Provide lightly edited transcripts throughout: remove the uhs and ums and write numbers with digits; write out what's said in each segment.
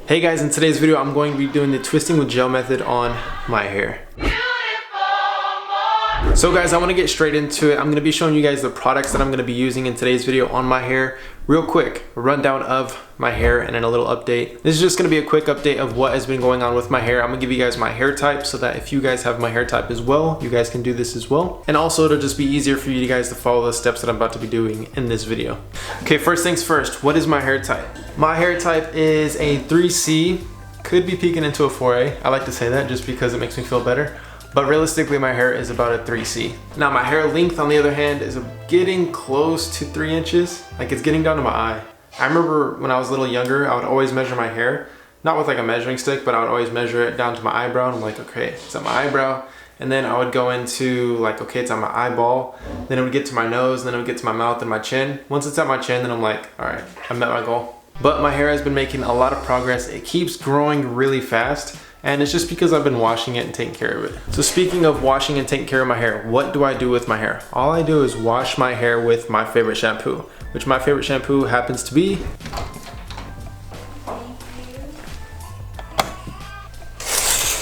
Hey guys, in today's video I'm going to be doing the twisting with gel method on my hair. So guys, I want to get straight into it. I'm going to be showing you guys the products that I'm going to be using in today's video on my hair. Real quick, a rundown of my hair and then a little update. This is just going to be a quick update of what has been going on with my hair. I'm going to give you guys my hair type so that if you guys have my hair type as well, you guys can do this as well. And also it'll just be easier for you guys to follow the steps that I'm about to be doing in this video. Okay, first things first, what is my hair type? My hair type is a 3C, could be peeking into a 4A. I like to say that just because it makes me feel better. But realistically, my hair is about a 3C. Now my hair length, on the other hand, is getting close to 3 inches. Like it's getting down to my eye. I remember when I was a little younger, I would always measure my hair, not with like a measuring stick, but I would always measure it down to my eyebrow. And I'm like, okay, it's at my eyebrow. And then I would go into like, okay, it's on my eyeball. Then it would get to my nose, and then it would get to my mouth and my chin. Once it's at my chin, then I'm like, all right, I met my goal. But my hair has been making a lot of progress. It keeps growing really fast. And it's just because I've been washing it and taking care of it. So speaking of washing and taking care of my hair, what do I do with my hair? All I do is wash my hair with my favorite shampoo, which my favorite shampoo happens to be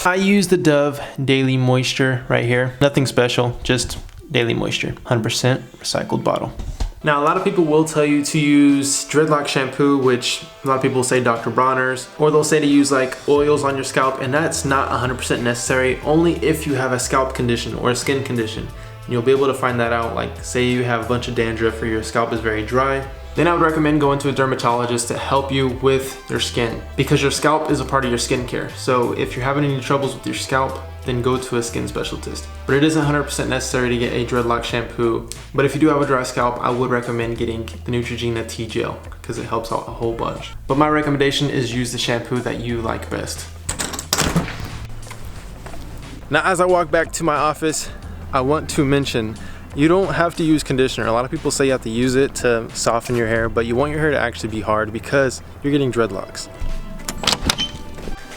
I use the Dove Daily Moisture right here. Nothing special, just Daily Moisture, 100% recycled bottle. Now, a lot of people will tell you to use dreadlock shampoo, which a lot of people say Dr. Bronner's, or they'll say to use like oils on your scalp, and that's not 100% necessary, only if you have a scalp condition or a skin condition. And you'll be able to find that out, like say you have a bunch of dandruff or your scalp is very dry. Then I would recommend going to a dermatologist to help you with your skin, because your scalp is a part of your skincare. So if you're having any troubles with your scalp, then go to a skin specialist. But it isn't 100% necessary to get a dreadlock shampoo. But if you do have a dry scalp, I would recommend getting the Neutrogena Tea Gel because it helps out a whole bunch. But my recommendation is use the shampoo that you like best. Now, as I walk back to my office, I want to mention you don't have to use conditioner. A lot of people say you have to use it to soften your hair, but you want your hair to actually be hard because you're getting dreadlocks.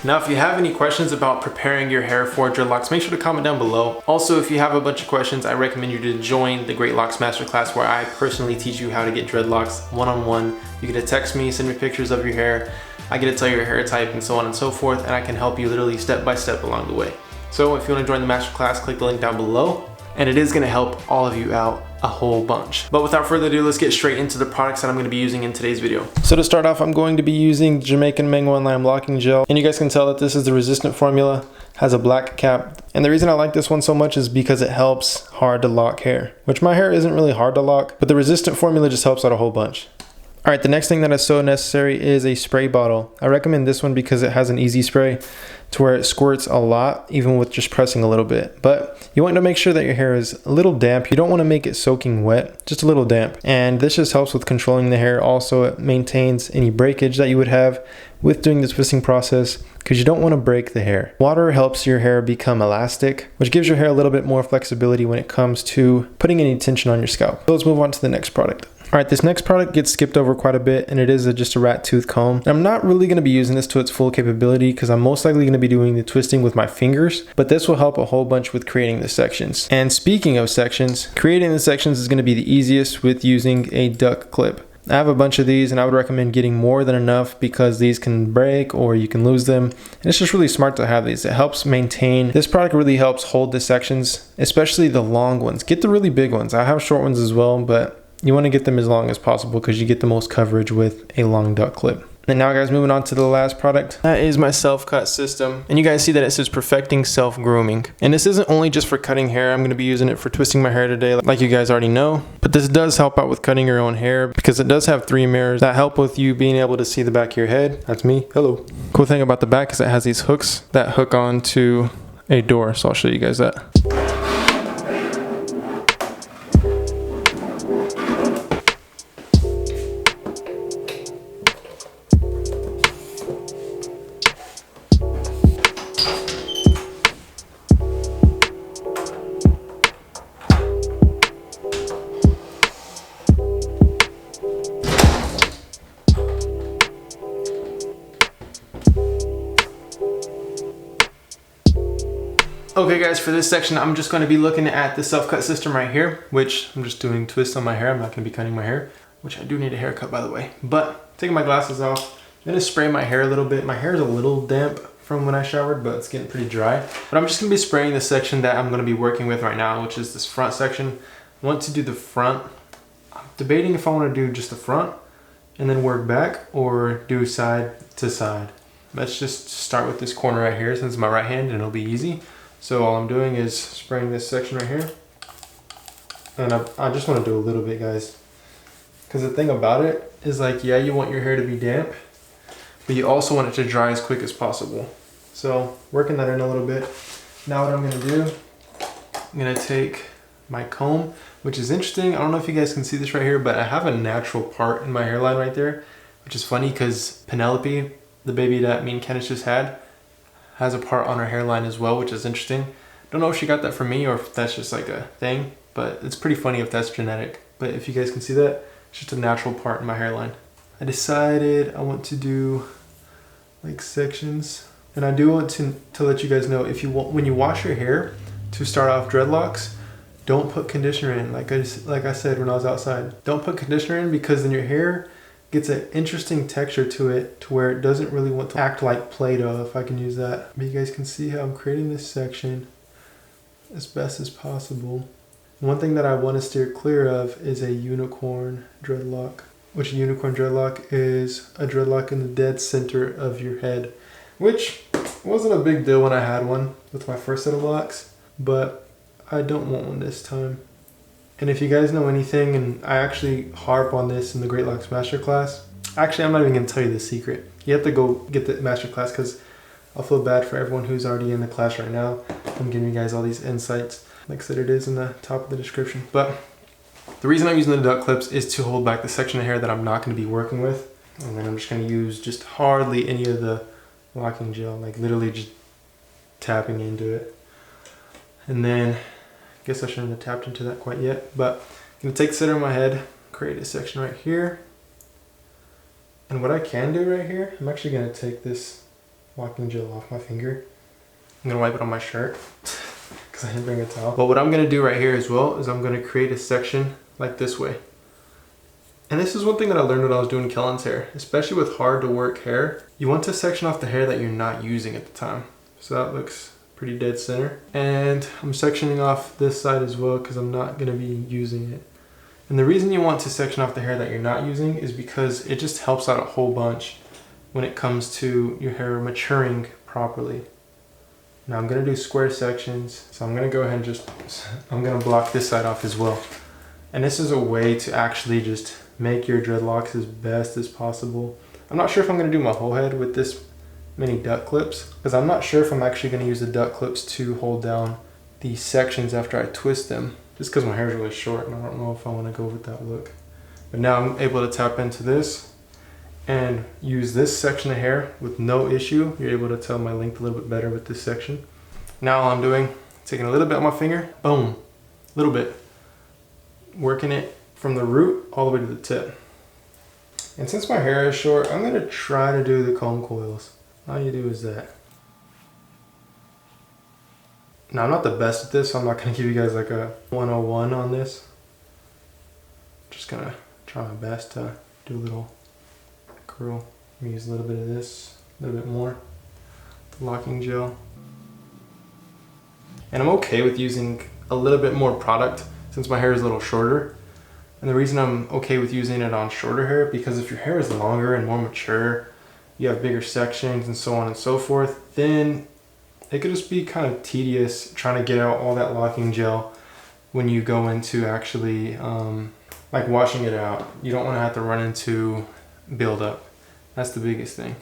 Now, if you have any questions about preparing your hair for dreadlocks, make sure to comment down below. Also, if you have a bunch of questions, I recommend you to join the Great Locks Masterclass, where I personally teach you how to get dreadlocks one-on-one. You get to text me, send me pictures of your hair. I get to tell you your hair type and so on and so forth, and I can help you literally step by step along the way. So if you want to join the masterclass, click the link down below, and it is going to help all of you out a whole bunch. But without further ado, let's get straight into the products that I'm going to be using in today's video. So to start off, I'm going to be using Jamaican Mango and Lime Locking Gel. And you guys can tell that this is the resistant formula, has a black cap. And the reason I like this one so much is because it helps hard to lock hair, which my hair isn't really hard to lock, but the resistant formula just helps out a whole bunch. All right, the next thing that is so necessary is a spray bottle. I recommend this one because it has an easy spray to where it squirts a lot, even with just pressing a little bit. But you want to make sure that your hair is a little damp. You don't want to make it soaking wet, just a little damp. And this just helps with controlling the hair. Also, it maintains any breakage that you would have with doing the twisting process, because you don't want to break the hair. Water helps your hair become elastic, which gives your hair a little bit more flexibility when it comes to putting any tension on your scalp. So let's move on to the next product. All right, this next product gets skipped over quite a bit, and it is just a rat tooth comb. I'm not really going to be using this to its full capability because I'm most likely going to be doing the twisting with my fingers, but this will help a whole bunch with creating the sections. And speaking of sections, creating the sections is going to be the easiest with using a duck clip. I have a bunch of these, and I would recommend getting more than enough because these can break or you can lose them. And it's just really smart to have these. It helps maintain. This product really helps hold the sections, especially the long ones. Get the really big ones. I have short ones as well, but you want to get them as long as possible because you get the most coverage with a long duck clip. And now guys, moving on to the last product. That is my self-cut system. And you guys see that it says perfecting self-grooming. And this isn't only just for cutting hair. I'm going to be using it for twisting my hair today, like you guys already know. But this does help out with cutting your own hair because it does have 3 mirrors that help with you being able to see the back of your head. That's me. Hello. Cool thing about the back is it has these hooks that hook onto a door. So I'll show you guys that. Okay guys, for this section, I'm just going to be looking at the self-cut system right here, which I'm just doing twists on my hair. I'm not going to be cutting my hair, which I do need a haircut by the way. But taking my glasses off, gonna spray my hair a little bit. My hair is a little damp from when I showered, but it's getting pretty dry. But I'm just gonna be spraying the section that I'm gonna be working with right now, which is this front section. I want to do the front. I'm debating if I wanna do just the front and then work back or do side to side. Let's just start with this corner right here since it's my right hand and it'll be easy. So all I'm doing is spraying this section right here. And I just wanna do a little bit, guys. Because the thing about it is like, yeah, you want your hair to be damp, but you also want it to dry as quick as possible. So working that in a little bit. Now what I'm gonna do, I'm gonna take my comb, which is interesting. I don't know if you guys can see this right here, but I have a natural part in my hairline right there, which is funny because Penelope, the baby that me and Kenneth just had, has a part on her hairline as well, which is interesting. Don't know if she got that from me or if that's just like a thing, but it's pretty funny if that's genetic. But if you guys can see that, it's just a natural part in my hairline. I decided I want to do like sections, and I do want to let you guys know, if you want, when you wash your hair to start off dreadlocks, don't put conditioner in. Like I said when I was outside, don't put conditioner in, because then your hair gets an interesting texture to it to where it doesn't really want to act like Play-Doh, if I can use that. But you guys can see how I'm creating this section as best as possible. One thing that I want to steer clear of is a unicorn dreadlock, which a unicorn dreadlock is a dreadlock in the dead center of your head, which wasn't a big deal when I had one with my first set of locks, but I don't want one this time. And if you guys know anything, and I actually harp on this in the DREADLOCKS Masterclass, actually I'm not even going to tell you the secret. You have to go get the masterclass, because I'll feel bad for everyone who's already in the class right now. I'm giving you guys all these insights. Like I said, it is in the top of the description. But the reason I'm using the duck clips is to hold back the section of hair that I'm not going to be working with. And then I'm just going to use just hardly any of the locking gel, like literally just tapping into it. And then, I guess I shouldn't have tapped into that quite yet, but I'm going to take the center of my head, create a section right here. And what I can do right here, I'm actually going to take this locking gel off my finger. I'm going to wipe it on my shirt because I didn't bring a towel. But what I'm going to do right here as well is I'm going to create a section like this way. And this is one thing that I learned when I was doing Kellen's hair, especially with hard to work hair. You want to section off the hair that you're not using at the time. So that looks pretty dead center. And I'm sectioning off this side as well because I'm not going to be using it. And the reason you want to section off the hair that you're not using is because it just helps out a whole bunch when it comes to your hair maturing properly. Now I'm going to do square sections, so I'm going to go ahead and I'm going to block this side off as well. And this is a way to actually just make your dreadlocks as best as possible. I'm not sure if I'm going to do my whole head with this many duck clips, because I'm not sure if I'm actually going to use the duck clips to hold down these sections after I twist them, just because my hair is really short and I don't know if I want to go with that look. But now I'm able to tap into this and use this section of hair with no issue. You're able to tell my length a little bit better with this section. Now all I'm doing, taking a little bit on my finger, boom, a little bit, working it from the root all the way to the tip. And since my hair is short, I'm going to try to do the comb coils. All you do is that. Now I'm not the best at this, so I'm not going to give you guys like a 101 on this. Just going to try my best to do a little curl. I'm going to use a little bit of this, a little bit more. The locking gel. And I'm okay with using a little bit more product since my hair is a little shorter. And the reason I'm okay with using it on shorter hair, because if your hair is longer and more mature, you have bigger sections and so on and so forth, then it could just be kind of tedious trying to get out all that locking gel when you go into actually like washing it out. You don't want to have to run into buildup. That's the biggest thing.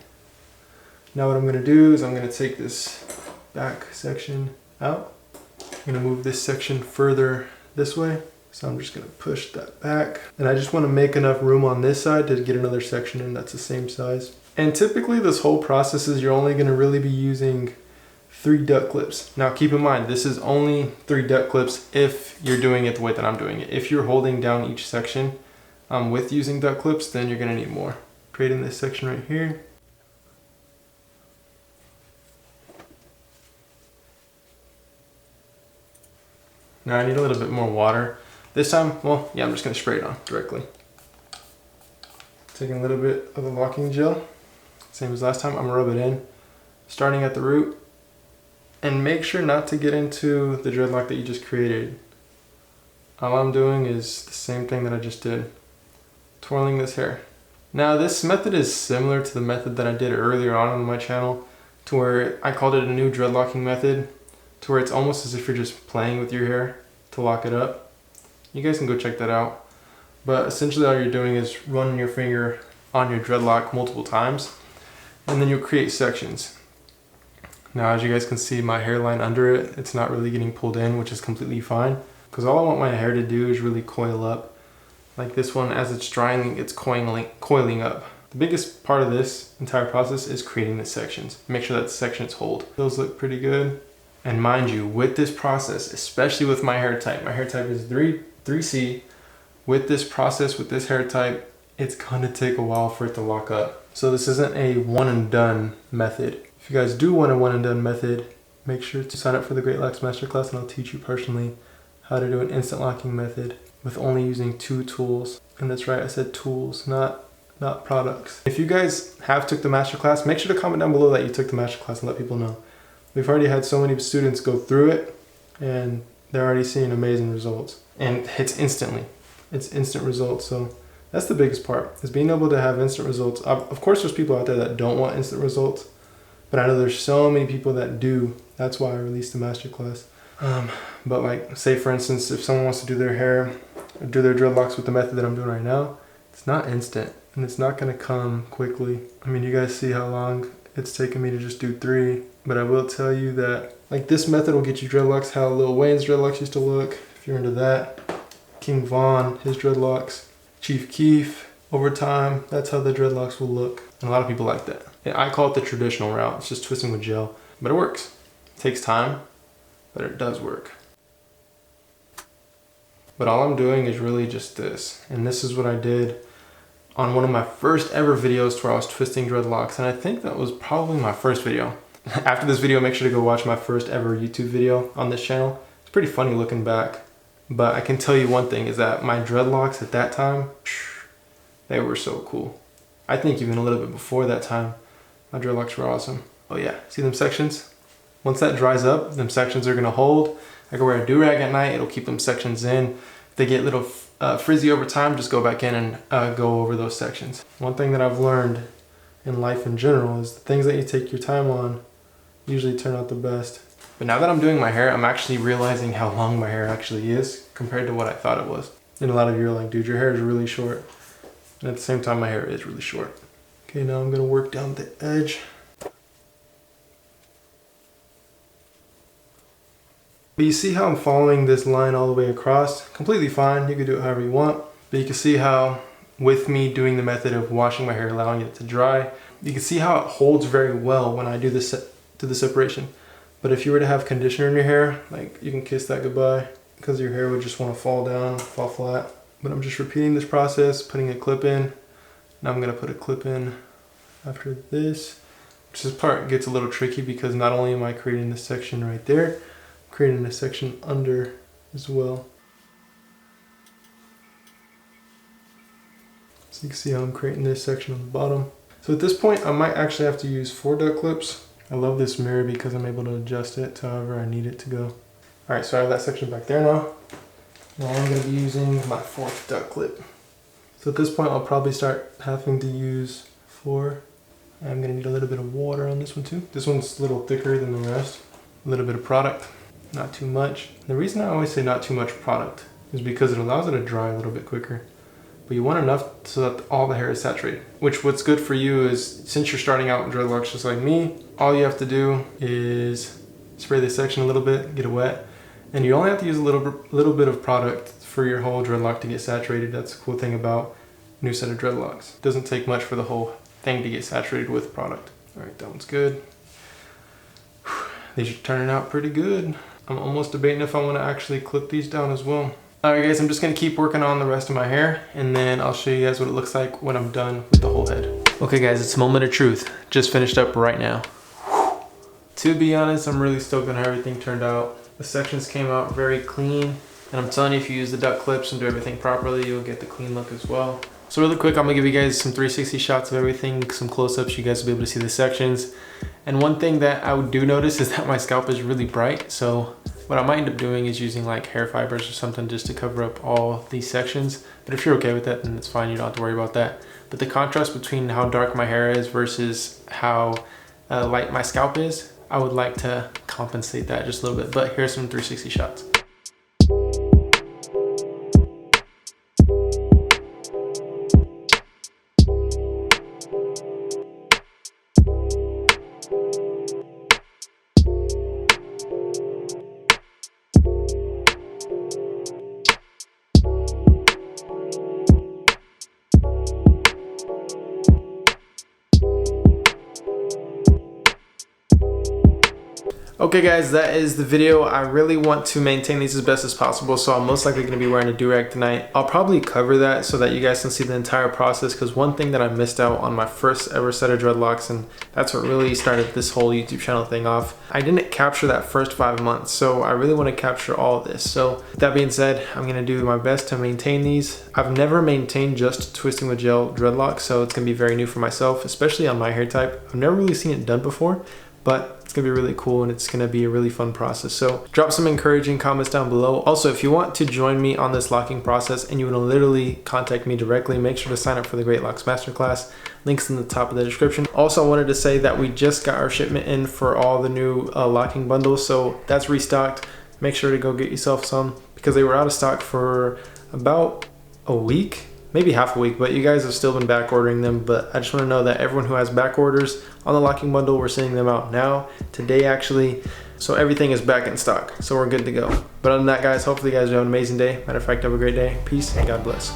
Now what I'm going to do is I'm going to take this back section out. I'm going to move this section further this way. So I'm just going to push that back. And I just want to make enough room on this side to get another section in that's the same size. And typically this whole process is you're only going to really be using 3 duck clips. Now keep in mind, this is only 3 duck clips if you're doing it the way that I'm doing it. If you're holding down each section with using duck clips, then you're going to need more. Creating this section right here. Now I need a little bit more water. This time, well, yeah, I'm just going to spray it on directly. Taking a little bit of the locking gel. same as last time. I'm gonna rub it in, starting at the root. And make sure not to get into the dreadlock that you just created. All I'm doing is the same thing that I just did, twirling this hair. Now this method is similar to the method that I did earlier on my channel, to where I called it a new dreadlocking method, to where it's almost as if you're just playing with your hair to lock it up. You guys can go check that out. But essentially all you're doing is running your finger on your dreadlock multiple times, and then you'll create sections. Now as you guys can see, my hairline under it, it's not really getting pulled in, which is completely fine, because all I want my hair to do is really coil up. Like this one, as it's drying, it's coiling up. The biggest part of this entire process is creating the sections. Make sure that the sections hold. Those look pretty good. And mind you, with this process, especially with my hair type is 3C. With this process, with this hair type, it's gonna take a while for it to lock up. So this isn't a one and done method. If you guys do want a one and done method, make sure to sign up for the Great Locks Masterclass, and I'll teach you personally how to do an instant locking method with only using 2 tools. And that's right, I said tools, not products. If you guys have took the masterclass, make sure to comment down below that you took the masterclass and let people know. We've already had so many students go through it, and they're already seeing amazing results. And it's instantly. It's instant results. So that's the biggest part, is being able to have instant results. Of course, there's people out there that don't want instant results, but I know there's so many people that do. That's why I released the masterclass. But like, say for instance, if someone wants to do their hair, or do their dreadlocks with the method that I'm doing right now, it's not instant, and it's not gonna come quickly. I mean, you guys see how long it's taken me to just do 3, but I will tell you that like this method will get you dreadlocks how Lil Wayne's dreadlocks used to look, if you're into that. King Von, his dreadlocks. Chief Keef, over time, that's how the dreadlocks will look. And a lot of people like that. Yeah, I call it the traditional route. It's just twisting with gel, but it works. It takes time, but it does work. But all I'm doing is really just this. And this is what I did on one of my first ever videos where I was twisting dreadlocks. And I think that was probably my first video. After this video, make sure to go watch my first ever YouTube video on this channel. It's pretty funny looking back. But I can tell you one thing, is that my dreadlocks at that time, they were so cool. I think even a little bit before that time, my dreadlocks were awesome. Oh yeah, see them sections? Once that dries up, them sections are gonna hold. I can wear a do-rag at night, it'll keep them sections in. If they get a little frizzy over time, just go back in and go over those sections. One thing that I've learned in life in general is the things that you take your time on usually turn out the best. But now that I'm doing my hair, I'm actually realizing how long my hair actually is compared to what I thought it was. And a lot of you are like, dude, your hair is really short. And at the same time, my hair is really short. Okay, now I'm gonna work down the edge. But you see how I'm following this line all the way across? Completely fine, you can do it however you want. But you can see how, with me doing the method of washing my hair, allowing it to dry, you can see how it holds very well when I do this to the separation. But if you were to have conditioner in your hair, like, you can kiss that goodbye, because your hair would just want to fall down, fall flat. But I'm just repeating this process, putting a clip in. Now I'm gonna put a clip in after this. This part gets a little tricky because not only am I creating this section right there, I'm creating a section under as well. So you can see how I'm creating this section on the bottom. So at this point, I might actually have to use 4 duck clips. I love this mirror because I'm able to adjust it to however I need it to go. All right, so I have that section back there now. Now I'm gonna be using my 4th duck clip. So at this point, I'll probably start having to use 4. I'm gonna need a little bit of water on this one too. This one's a little thicker than the rest. A little bit of product, not too much. The reason I always say not too much product is because it allows it to dry a little bit quicker. But you want enough so that all the hair is saturated. Which what's good for you is, since you're starting out in dreadlocks just like me, all you have to do is spray this section a little bit, get it wet. And you only have to use a little bit of product for your whole dreadlock to get saturated. That's the cool thing about new set of dreadlocks. It doesn't take much for the whole thing to get saturated with product. All right, that one's good. These are turning out pretty good. I'm almost debating if I want to actually clip these down as well. Alright guys, I'm just going to keep working on the rest of my hair, and then I'll show you guys what it looks like when I'm done with the whole head. Okay guys, it's a moment of truth. Just finished up right now. To be honest, I'm really stoked on how everything turned out. The sections came out very clean, and I'm telling you, if you use the duck clips and do everything properly, you'll get the clean look as well. So really quick, I'm gonna give you guys some 360 shots of everything, some close-ups. You guys will be able to see the sections. And one thing that I do notice is that my scalp is really bright. So what I might end up doing is using like hair fibers or something just to cover up all these sections. But if you're okay with that, then it's fine. You don't have to worry about that. But the contrast between how dark my hair is versus how light my scalp is, I would like to compensate that just a little bit. But here's some 360 shots. Okay guys, that is the video. I really want to maintain these as best as possible, so I'm most likely going to be wearing a do-rag tonight. I'll probably cover that so that you guys can see the entire process, because one thing that I missed out on my first ever set of dreadlocks, and that's what really started this whole YouTube channel thing off, I didn't capture that first 5 months, so I really want to capture all of this. So that being said, I'm going to do my best to maintain these. I've never maintained just twisting with gel dreadlocks, so it's going to be very new for myself, especially on my hair type. I've never really seen it done before, but it's gonna be really cool and it's gonna be a really fun process. So drop some encouraging comments down below. Also, if you want to join me on this locking process and you wanna literally contact me directly, make sure to sign up for the Great Locks Masterclass. Links in the top of the description. Also, I wanted to say that we just got our shipment in for all the new locking bundles, so that's restocked. Make sure to go get yourself some, because they were out of stock for about a week, maybe half a week, but you guys have still been back ordering them. But I just want to know that everyone who has back orders on the locking bundle, we're sending them out now, today actually. So everything is back in stock, so we're good to go. But other than that guys, hopefully you guys have an amazing day. Matter of fact, have a great day. Peace and God bless.